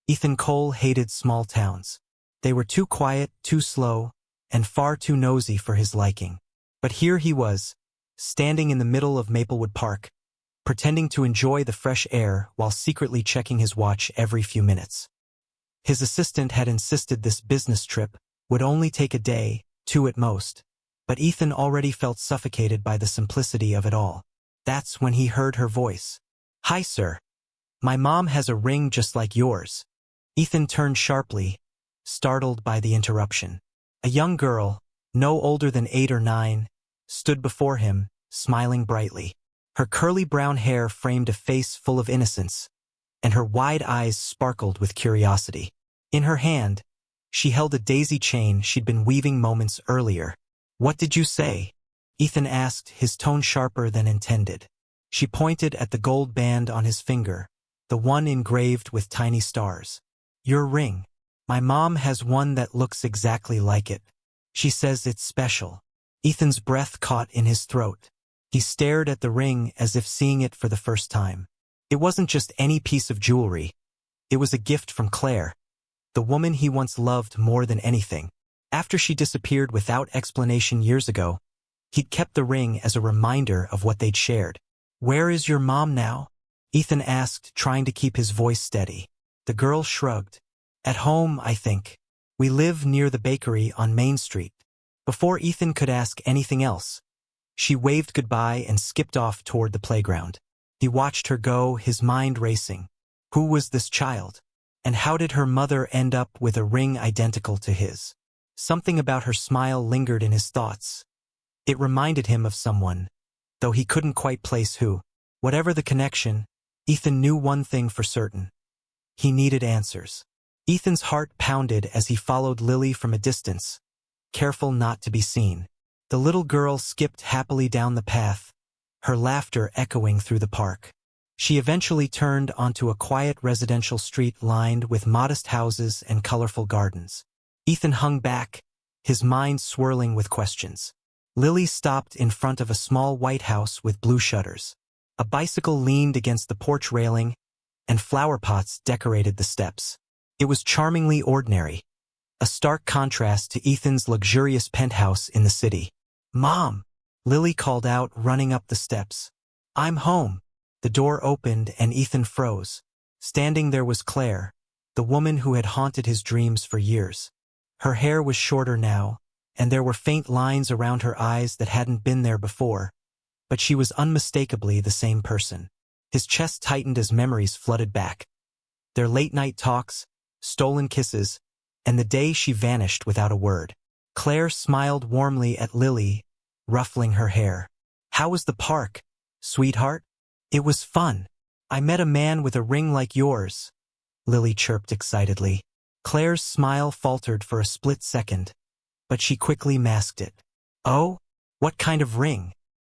Ethan Cole hated small towns. They were too quiet, too slow, and far too nosy for his liking. But here he was, standing in the middle of Maplewood Park, pretending to enjoy the fresh air while secretly checking his watch every few minutes. His assistant had insisted this business trip would only take a day, 2 at most, but Ethan already felt suffocated by the simplicity of it all. That's when he heard her voice. "Hi, sir. My mom has a ring just like yours." Ethan turned sharply, startled by the interruption. A young girl, no older than 8 or 9, stood before him, smiling brightly. Her curly brown hair framed a face full of innocence, and her wide eyes sparkled with curiosity. In her hand, she held a daisy chain she'd been weaving moments earlier. "What did you say?" Ethan asked, his tone sharper than intended. She pointed at the gold band on his finger, the one engraved with tiny stars. "Your ring. My mom has one that looks exactly like it. She says it's special." Ethan's breath caught in his throat. He stared at the ring as if seeing it for the first time. It wasn't just any piece of jewelry. It was a gift from Claire, the woman he once loved more than anything. After she disappeared without explanation years ago, he'd kept the ring as a reminder of what they'd shared. "Where is your mom now?" Ethan asked, trying to keep his voice steady. The girl shrugged. "At home, I think. We live near the bakery on Main Street." Before Ethan could ask anything else, she waved goodbye and skipped off toward the playground. He watched her go, his mind racing. Who was this child? And how did her mother end up with a ring identical to his? Something about her smile lingered in his thoughts. It reminded him of someone, though he couldn't quite place who. Whatever the connection, Ethan knew one thing for certain. He needed answers. Ethan's heart pounded as he followed Lily from a distance, careful not to be seen. The little girl skipped happily down the path, her laughter echoing through the park. She eventually turned onto a quiet residential street lined with modest houses and colorful gardens. Ethan hung back, his mind swirling with questions. Lily stopped in front of a small white house with blue shutters. A bicycle leaned against the porch railing, and flower pots decorated the steps. It was charmingly ordinary, a stark contrast to Ethan's luxurious penthouse in the city. "Mom!" Lily called out, running up the steps. "I'm home." The door opened and Ethan froze. Standing there was Claire, the woman who had haunted his dreams for years. Her hair was shorter now, and there were faint lines around her eyes that hadn't been there before, but she was unmistakably the same person. His chest tightened as memories flooded back. Their late-night talks, stolen kisses, and the day she vanished without a word. Claire smiled warmly at Lily, ruffling her hair. "How was the park, sweetheart?" "It was fun. I met a man with a ring like yours," Lily chirped excitedly. Claire's smile faltered for a split second, but she quickly masked it. "Oh? What kind of ring?"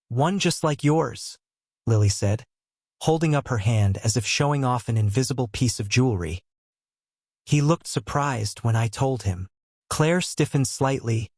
"One just like yours," Lily said, holding up her hand as if showing off an invisible piece of jewelry. "He looked surprised when I told him." Claire stiffened slightly,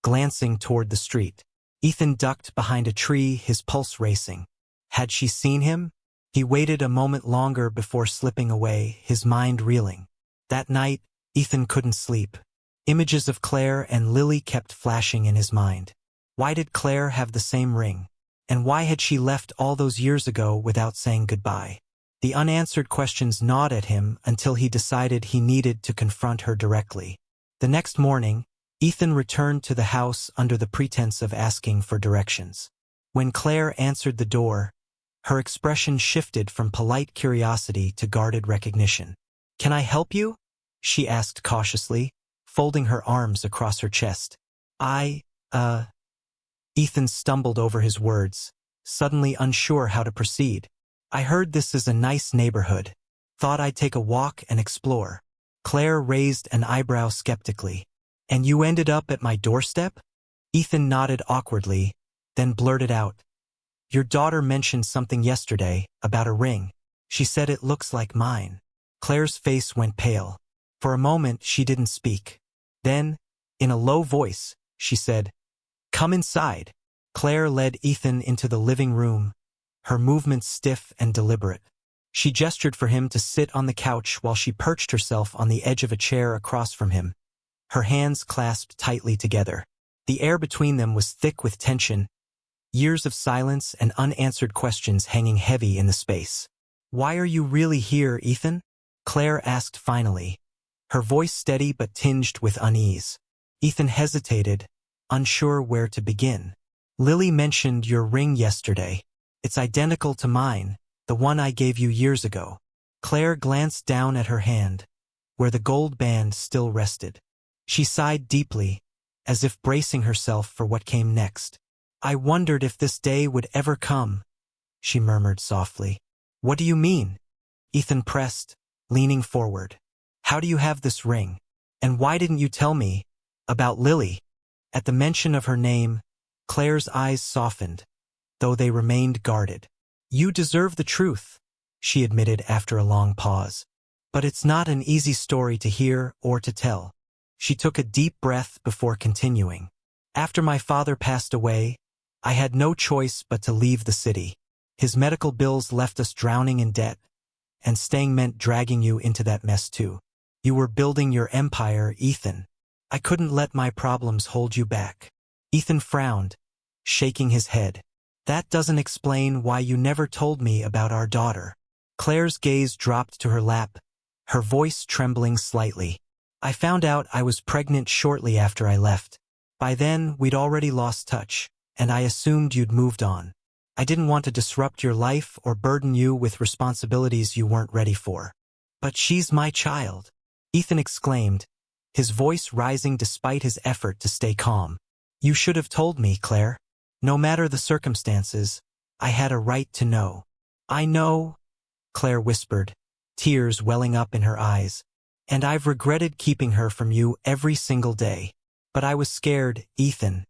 glancing toward the street. Ethan ducked behind a tree, his pulse racing. Had she seen him? He waited a moment longer before slipping away, his mind reeling. That night, Ethan couldn't sleep. Images of Claire and Lily kept flashing in his mind. Why did Claire have the same ring? And why had she left all those years ago without saying goodbye? The unanswered questions gnawed at him until he decided he needed to confront her directly. The next morning, Ethan returned to the house under the pretense of asking for directions. When Claire answered the door, her expression shifted from polite curiosity to guarded recognition. "Can I help you?" she asked cautiously, folding her arms across her chest. Ethan stumbled over his words, suddenly unsure how to proceed. "I heard this is a nice neighborhood. Thought I'd take a walk and explore." Claire raised an eyebrow skeptically. "And you ended up at my doorstep?" Ethan nodded awkwardly, then blurted out, "Your daughter mentioned something yesterday about a ring. She said it looks like mine." Claire's face went pale. For a moment, she didn't speak. Then, in a low voice, she said, "Come inside." Claire led Ethan into the living room, her movements stiff and deliberate. She gestured for him to sit on the couch while she perched herself on the edge of a chair across from him, her hands clasped tightly together. The air between them was thick with tension, years of silence and unanswered questions hanging heavy in the space. "Why are you really here, Ethan?" Claire asked finally, her voice steady but tinged with unease. Ethan hesitated, unsure where to begin. "Lily mentioned your ring yesterday. It's identical to mine, the one I gave you years ago." Claire glanced down at her hand, where the gold band still rested. She sighed deeply, as if bracing herself for what came next. "I wondered if this day would ever come," she murmured softly. "What do you mean?" Ethan pressed, leaning forward. "How do you have this ring? And why didn't you tell me about Lily?" At the mention of her name, Claire's eyes softened, though they remained guarded. "You deserve the truth," she admitted after a long pause. "But it's not an easy story to hear or to tell." She took a deep breath before continuing. "After my father passed away, I had no choice but to leave the city. His medical bills left us drowning in debt, and staying meant dragging you into that mess too. You were building your empire, Ethan. I couldn't let my problems hold you back." Ethan frowned, shaking his head. "That doesn't explain why you never told me about our daughter." Claire's gaze dropped to her lap, her voice trembling slightly. "I found out I was pregnant shortly after I left. By then, we'd already lost touch, and I assumed you'd moved on. I didn't want to disrupt your life or burden you with responsibilities you weren't ready for. But she's my child," Ethan exclaimed, his voice rising despite his effort to stay calm. "You should have told me, Claire. No matter the circumstances, I had a right to know." "I know," Claire whispered, tears welling up in her eyes. "And I've regretted keeping her from you every single day. But I was scared, Ethan.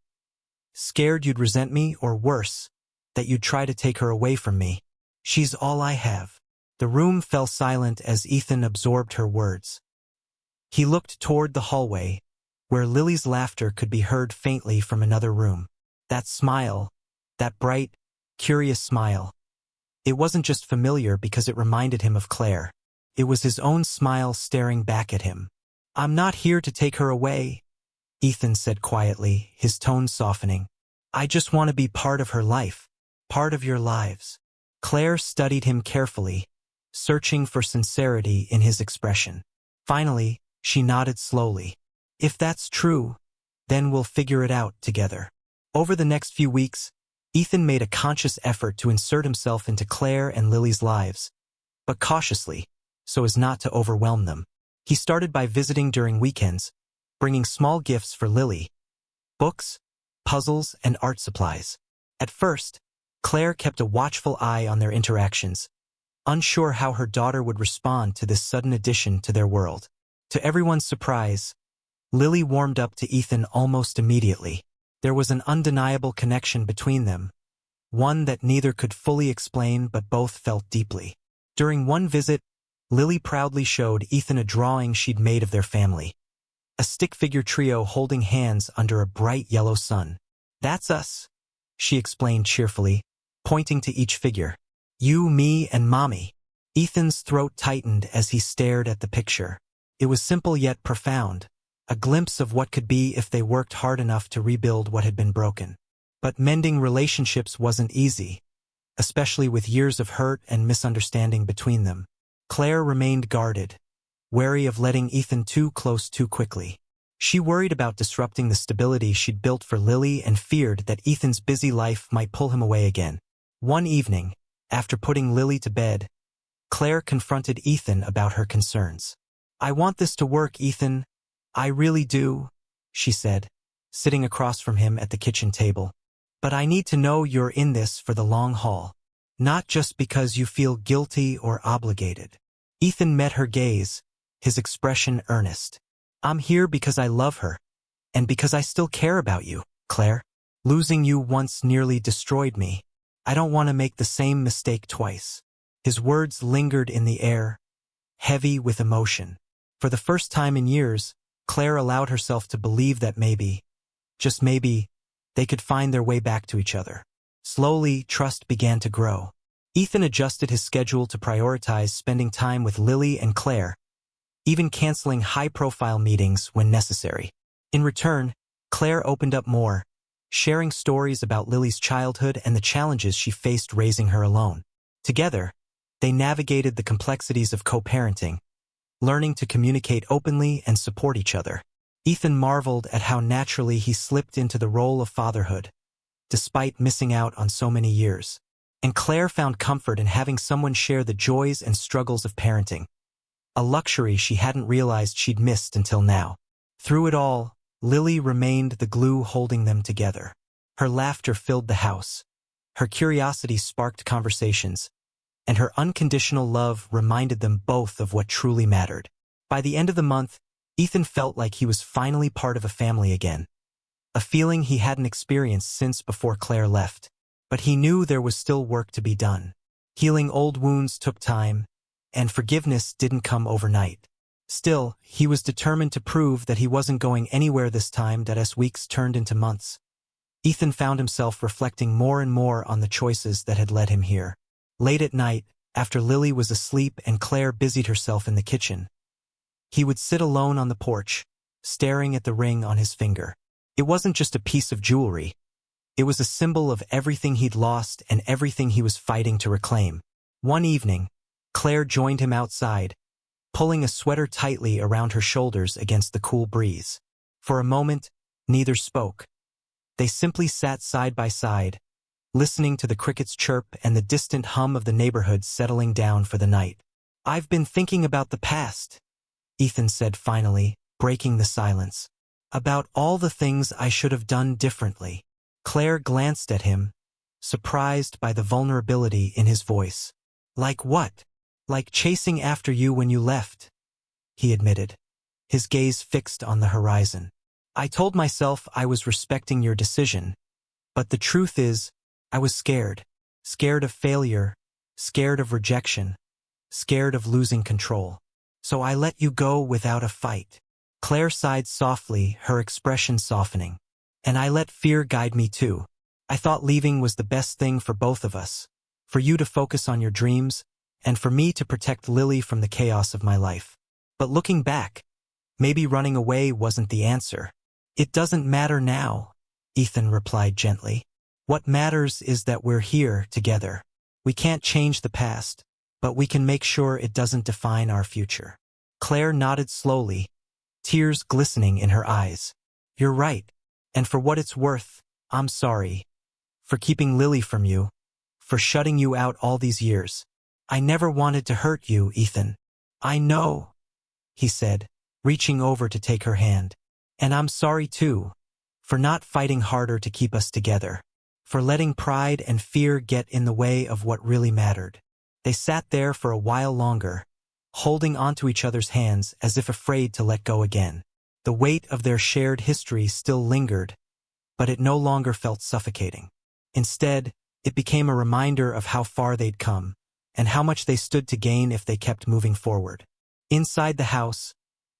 Scared you'd resent me, or worse, that you'd try to take her away from me. She's all I have." The room fell silent as Ethan absorbed her words. He looked toward the hallway, where Lily's laughter could be heard faintly from another room. That smile, that bright, curious smile. It wasn't just familiar because it reminded him of Claire. It was his own smile staring back at him. "I'm not here to take her away," Ethan said quietly, his tone softening. "I just want to be part of her life, part of your lives." Claire studied him carefully, searching for sincerity in his expression. Finally, she nodded slowly. "If that's true, then we'll figure it out together." Over the next few weeks, Ethan made a conscious effort to insert himself into Claire and Lily's lives, but cautiously, so as not to overwhelm them. He started by visiting during weekends, bringing small gifts for Lily, books, puzzles, and art supplies. At first, Claire kept a watchful eye on their interactions, unsure how her daughter would respond to this sudden addition to their world. To everyone's surprise, Lily warmed up to Ethan almost immediately. There was an undeniable connection between them, one that neither could fully explain but both felt deeply. During one visit, Lily proudly showed Ethan a drawing she'd made of their family, a stick-figure trio holding hands under a bright yellow sun. "That's us," she explained cheerfully, pointing to each figure. "You, me, and Mommy." Ethan's throat tightened as he stared at the picture. It was simple yet profound, a glimpse of what could be if they worked hard enough to rebuild what had been broken. But mending relationships wasn't easy, especially with years of hurt and misunderstanding between them. Claire remained guarded, wary of letting Ethan too close too quickly. She worried about disrupting the stability she'd built for Lily and feared that Ethan's busy life might pull him away again. One evening, after putting Lily to bed, Claire confronted Ethan about her concerns. "I want this to work, Ethan. I really do," she said, sitting across from him at the kitchen table. "But I need to know you're in this for the long haul, not just because you feel guilty or obligated." Ethan met her gaze, his expression earnest. "I'm here because I love her, and because I still care about you, Claire. Losing you once nearly destroyed me. I don't want to make the same mistake twice." His words lingered in the air, heavy with emotion. For the first time in years, Claire allowed herself to believe that maybe, just maybe, they could find their way back to each other. Slowly, trust began to grow. Ethan adjusted his schedule to prioritize spending time with Lily and Claire, even canceling high-profile meetings when necessary. In return, Claire opened up more, sharing stories about Lily's childhood and the challenges she faced raising her alone. Together, they navigated the complexities of co-parenting, learning to communicate openly and support each other. Ethan marveled at how naturally he slipped into the role of fatherhood, despite missing out on so many years. And Claire found comfort in having someone share the joys and struggles of parenting, a luxury she hadn't realized she'd missed until now. Through it all, Lily remained the glue holding them together. Her laughter filled the house, her curiosity sparked conversations, and her unconditional love reminded them both of what truly mattered. By the end of the month, Ethan felt like he was finally part of a family again, a feeling he hadn't experienced since before Claire left. But he knew there was still work to be done. Healing old wounds took time, and forgiveness didn't come overnight. Still, he was determined to prove that he wasn't going anywhere this time. As weeks turned into months, Ethan found himself reflecting more and more on the choices that had led him here. Late at night, after Lily was asleep and Claire busied herself in the kitchen, he would sit alone on the porch, staring at the ring on his finger. It wasn't just a piece of jewelry. It was a symbol of everything he'd lost and everything he was fighting to reclaim. One evening, Claire joined him outside, pulling a sweater tightly around her shoulders against the cool breeze. For a moment, neither spoke. They simply sat side by side, listening to the crickets chirp and the distant hum of the neighborhood settling down for the night. "I've been thinking about the past," Ethan said finally, breaking the silence. "About all the things I should have done differently." Claire glanced at him, surprised by the vulnerability in his voice. "Like what?" "Like chasing after you when you left," he admitted, his gaze fixed on the horizon. "I told myself I was respecting your decision, but the truth is, I was scared. Scared of failure, scared of rejection, scared of losing control. So I let you go without a fight." Claire sighed softly, her expression softening. "And I let fear guide me too. I thought leaving was the best thing for both of us, for you to focus on your dreams, and for me to protect Lily from the chaos of my life. But looking back, maybe running away wasn't the answer." "It doesn't matter now," Ethan replied gently. "What matters is that we're here together. We can't change the past, but we can make sure it doesn't define our future." Claire nodded slowly, tears glistening in her eyes. "You're right. And for what it's worth, I'm sorry. For keeping Lily from you. For shutting you out all these years. I never wanted to hurt you, Ethan." "I know," he said, reaching over to take her hand. "And I'm sorry too. For not fighting harder to keep us together. For letting pride and fear get in the way of what really mattered." They sat there for a while longer, holding onto each other's hands as if afraid to let go again. The weight of their shared history still lingered, but it no longer felt suffocating. Instead, it became a reminder of how far they'd come, and how much they stood to gain if they kept moving forward. Inside the house,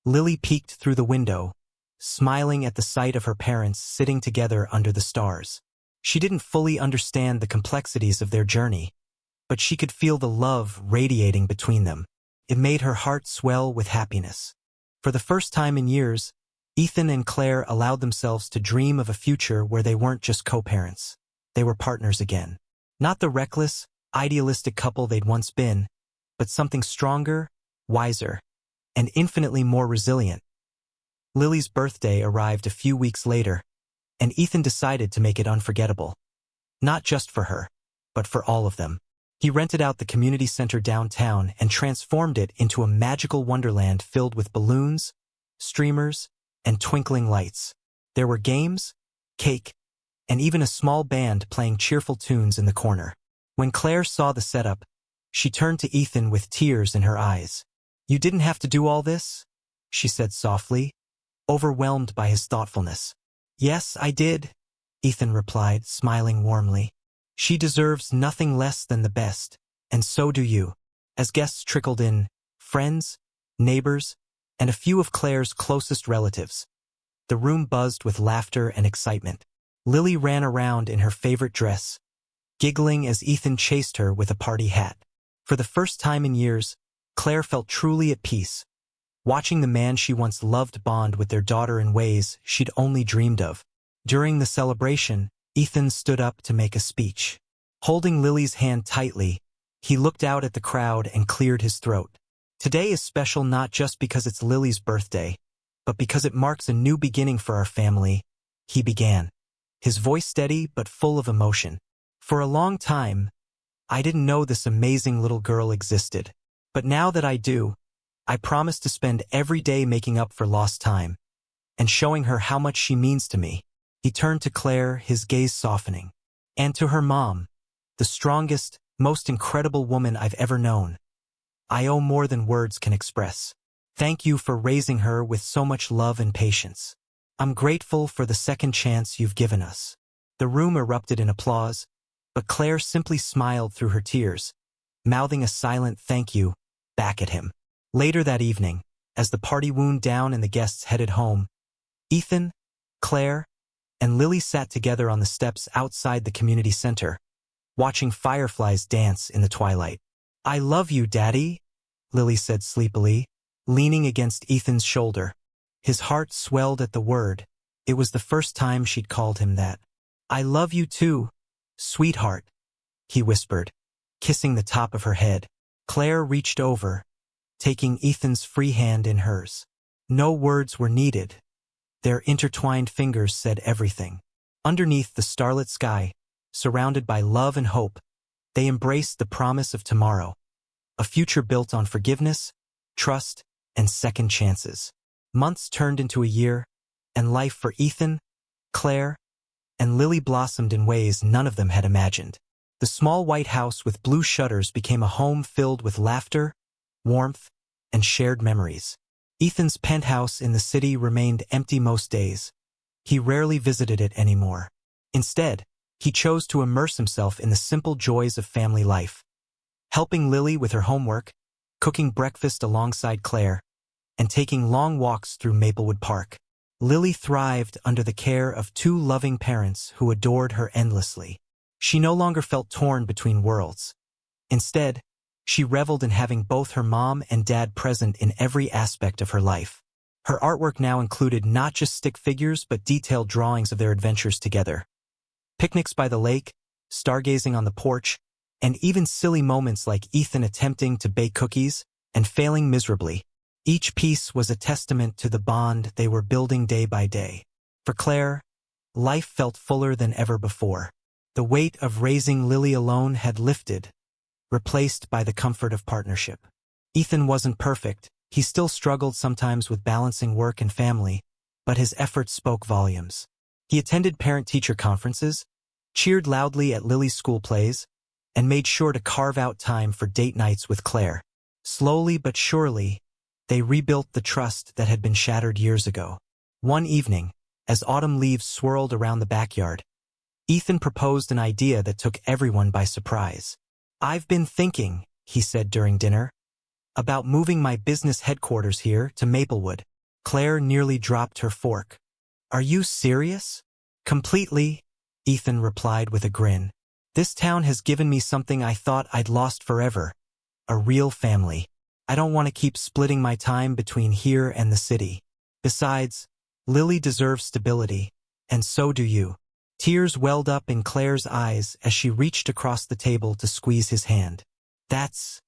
Lily peeked through the window, smiling at the sight of her parents sitting together under the stars. She didn't fully understand the complexities of their journey, but she could feel the love radiating between them. It made her heart swell with happiness. For the first time in years, Ethan and Claire allowed themselves to dream of a future where they weren't just co-parents. They were partners again. Not the reckless, idealistic couple they'd once been, but something stronger, wiser, and infinitely more resilient. Lily's birthday arrived a few weeks later, and Ethan decided to make it unforgettable. Not just for her, but for all of them. He rented out the community center downtown and transformed it into a magical wonderland filled with balloons, streamers, and twinkling lights. There were games, cake, and even a small band playing cheerful tunes in the corner. When Claire saw the setup, she turned to Ethan with tears in her eyes. "You didn't have to do all this?" she said softly, overwhelmed by his thoughtfulness. "Yes, I did," Ethan replied, smiling warmly. "She deserves nothing less than the best, and so do you." As guests trickled in, friends, neighbors, and a few of Claire's closest relatives, the room buzzed with laughter and excitement. Lily ran around in her favorite dress, giggling as Ethan chased her with a party hat. For the first time in years, Claire felt truly at peace, watching the man she once loved bond with their daughter in ways she'd only dreamed of. During the celebration, Ethan stood up to make a speech. Holding Lily's hand tightly, he looked out at the crowd and cleared his throat. Today is special not just because it's Lily's birthday, but because it marks a new beginning for our family, he began, his voice steady but full of emotion. For a long time, I didn't know this amazing little girl existed. But now that I do, I promise to spend every day making up for lost time and showing her how much she means to me. He turned to Claire, his gaze softening. And to her mom, the strongest, most incredible woman I've ever known. I owe more than words can express. Thank you for raising her with so much love and patience. I'm grateful for the second chance you've given us. The room erupted in applause, but Claire simply smiled through her tears, mouthing a silent thank you back at him. Later that evening, as the party wound down and the guests headed home, Ethan, Claire, and Lily sat together on the steps outside the community center, watching fireflies dance in the twilight. I love you, Daddy, Lily said sleepily, leaning against Ethan's shoulder. His heart swelled at the word. It was the first time she'd called him that. I love you too, sweetheart, he whispered, kissing the top of her head. Claire reached over, taking Ethan's free hand in hers. No words were needed. Their intertwined fingers said everything. Underneath the starlit sky, surrounded by love and hope, they embraced the promise of tomorrow, a future built on forgiveness, trust, and second chances. Months turned into a year, and life for Ethan, Claire, and Lily blossomed in ways none of them had imagined. The small white house with blue shutters became a home filled with laughter, warmth, and shared memories. Ethan's penthouse in the city remained empty most days. He rarely visited it anymore. Instead, he chose to immerse himself in the simple joys of family life, helping Lily with her homework, cooking breakfast alongside Claire, and taking long walks through Maplewood Park. Lily thrived under the care of two loving parents who adored her endlessly. She no longer felt torn between worlds. Instead, she reveled in having both her mom and dad present in every aspect of her life. Her artwork now included not just stick figures but detailed drawings of their adventures together. Picnics by the lake, stargazing on the porch, and even silly moments like Ethan attempting to bake cookies and failing miserably. Each piece was a testament to the bond they were building day by day. For Claire, life felt fuller than ever before. The weight of raising Lily alone had lifted, replaced by the comfort of partnership. Ethan wasn't perfect. He still struggled sometimes with balancing work and family, but his efforts spoke volumes. He attended parent-teacher conferences, cheered loudly at Lily's school plays, and made sure to carve out time for date nights with Claire. Slowly but surely, they rebuilt the trust that had been shattered years ago. One evening, as autumn leaves swirled around the backyard, Ethan proposed an idea that took everyone by surprise. I've been thinking, he said during dinner, about moving my business headquarters here to Maplewood. Claire nearly dropped her fork. Are you serious? Completely, Ethan replied with a grin. This town has given me something I thought I'd lost forever. A real family. I don't want to keep splitting my time between here and the city. Besides, Lily deserves stability, and so do you. Tears welled up in Claire's eyes as she reached across the table to squeeze his hand. That's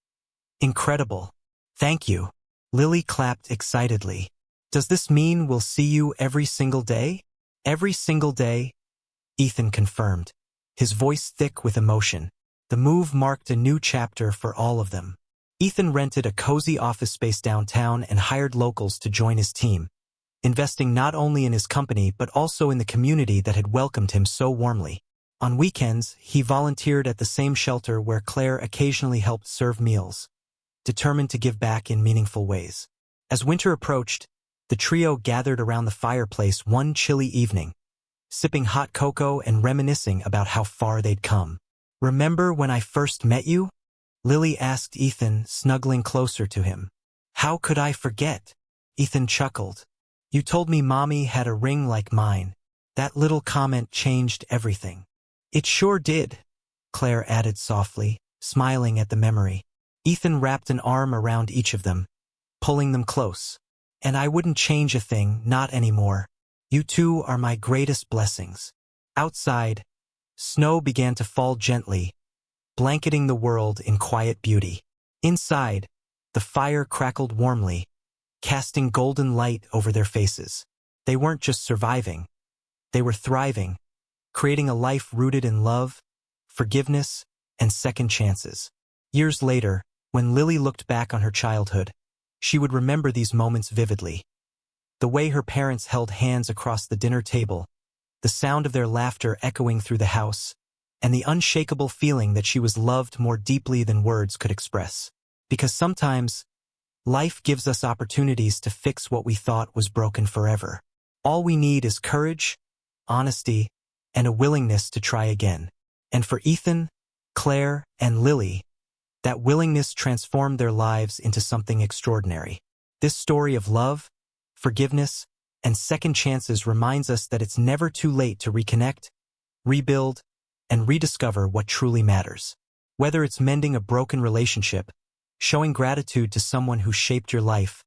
incredible. Thank you. Lily clapped excitedly. Does this mean we'll see you every single day? Every single day, Ethan confirmed, his voice thick with emotion. The move marked a new chapter for all of them. Ethan rented a cozy office space downtown and hired locals to join his team, investing not only in his company but also in the community that had welcomed him so warmly. On weekends, he volunteered at the same shelter where Claire occasionally helped serve meals, determined to give back in meaningful ways. As winter approached, the trio gathered around the fireplace one chilly evening, sipping hot cocoa and reminiscing about how far they'd come. Remember when I first met you? Lily asked Ethan, snuggling closer to him. How could I forget? Ethan chuckled. You told me Mommy had a ring like mine. That little comment changed everything. It sure did. Claire added softly, smiling at the memory. Ethan wrapped an arm around each of them, pulling them close. And I wouldn't change a thing, not anymore. You two are my greatest blessings. Outside, snow began to fall gently, blanketing the world in quiet beauty. Inside, the fire crackled warmly, casting golden light over their faces. They weren't just surviving. They were thriving, creating a life rooted in love, forgiveness, and second chances. Years later, when Lily looked back on her childhood, she would remember these moments vividly. The way her parents held hands across the dinner table, the sound of their laughter echoing through the house, and the unshakable feeling that she was loved more deeply than words could express. Because sometimes, life gives us opportunities to fix what we thought was broken forever. All we need is courage, honesty, and a willingness to try again. And for Ethan, Claire, and Lily, that willingness transformed their lives into something extraordinary. This story of love, forgiveness, and second chances reminds us that it's never too late to reconnect, rebuild, and rediscover what truly matters. Whether it's mending a broken relationship, showing gratitude to someone who shaped your life,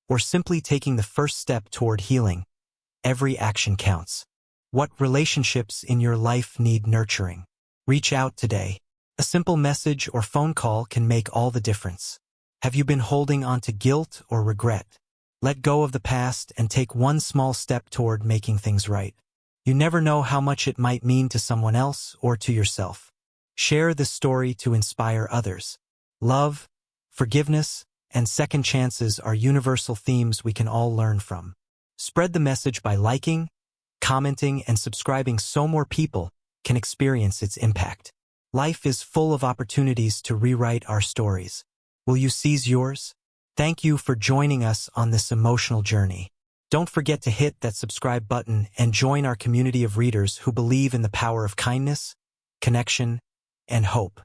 or simply taking the first step toward healing, every action counts. What relationships in your life need nurturing? Reach out today. A simple message or phone call can make all the difference. Have you been holding on to guilt or regret? Let go of the past and take one small step toward making things right. You never know how much it might mean to someone else or to yourself. Share this story to inspire others. Love, forgiveness, and second chances are universal themes we can all learn from. Spread the message by liking, commenting, and subscribing so more people can experience its impact. Life is full of opportunities to rewrite our stories. Will you seize yours? Thank you for joining us on this emotional journey. Don't forget to hit that subscribe button and join our community of readers who believe in the power of kindness, connection, and hope.